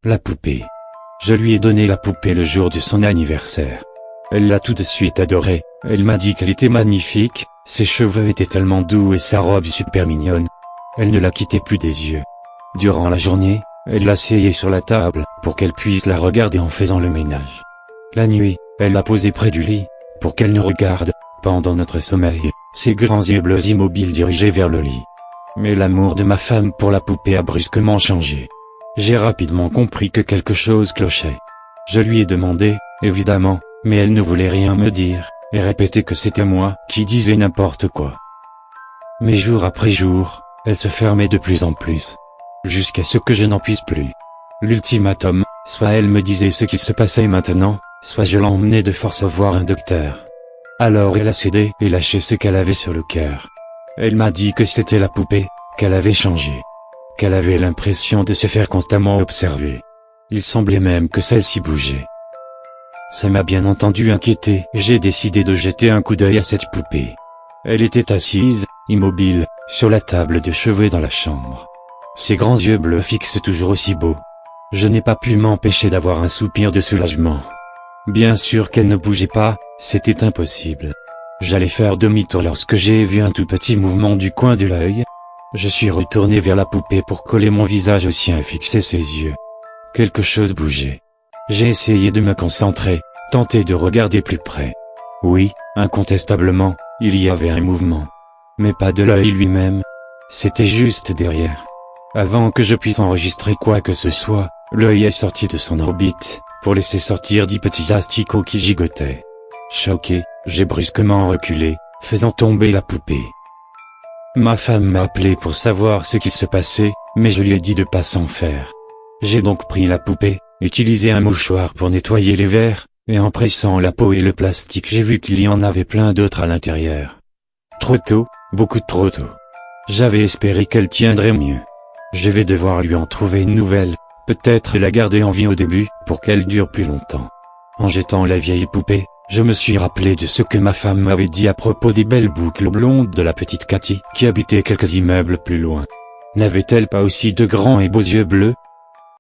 La poupée. Je lui ai donné la poupée le jour de son anniversaire. Elle l'a tout de suite adorée, elle m'a dit qu'elle était magnifique, ses cheveux étaient tellement doux et sa robe super mignonne. Elle ne la quittait plus des yeux. Durant la journée, elle l'asseyait sur la table, pour qu'elle puisse la regarder en faisant le ménage. La nuit, elle l'a posée près du lit, pour qu'elle nous regarde, pendant notre sommeil, ses grands yeux bleus immobiles dirigés vers le lit. Mais l'amour de ma femme pour la poupée a brusquement changé. J'ai rapidement compris que quelque chose clochait. Je lui ai demandé, évidemment, mais elle ne voulait rien me dire, et répétait que c'était moi qui disais n'importe quoi. Mais jour après jour, elle se fermait de plus en plus. Jusqu'à ce que je n'en puisse plus. L'ultimatum, soit elle me disait ce qu'il se passait maintenant, soit je l'emmenais de force voir un docteur. Alors elle a cédé et lâché ce qu'elle avait sur le cœur. Elle m'a dit que c'était la poupée, qu'elle avait changé. Qu'elle avait l'impression de se faire constamment observer. Il semblait même que celle-ci bougeait. Ça m'a bien entendu inquiété et j'ai décidé de jeter un coup d'œil à cette poupée. Elle était assise, immobile, sur la table de chevet dans la chambre. Ses grands yeux bleus fixes toujours aussi beaux. Je n'ai pas pu m'empêcher d'avoir un soupir de soulagement. Bien sûr qu'elle ne bougeait pas, c'était impossible. J'allais faire demi-tour lorsque j'ai vu un tout petit mouvement du coin de l'œil. Je suis retourné vers la poupée pour coller mon visage au sien et fixer ses yeux. Quelque chose bougeait. J'ai essayé de me concentrer, tenter de regarder plus près. Oui, incontestablement, il y avait un mouvement. Mais pas de l'œil lui-même. C'était juste derrière. Avant que je puisse enregistrer quoi que ce soit, l'œil est sorti de son orbite, pour laisser sortir 10 petits asticots qui gigotaient. Choqué, j'ai brusquement reculé, faisant tomber la poupée. Ma femme m'a appelé pour savoir ce qu'il se passait, mais je lui ai dit de pas s'en faire. J'ai donc pris la poupée, utilisé un mouchoir pour nettoyer les verres, et en pressant la peau et le plastique j'ai vu qu'il y en avait plein d'autres à l'intérieur. Trop tôt, beaucoup trop tôt. J'avais espéré qu'elle tiendrait mieux. Je vais devoir lui en trouver une nouvelle, peut-être la garder en vie au début, pour qu'elle dure plus longtemps. En jetant la vieille poupée, je me suis rappelé de ce que ma femme m'avait dit à propos des belles boucles blondes de la petite Cathy, qui habitait quelques immeubles plus loin. N'avait-elle pas aussi de grands et beaux yeux bleus?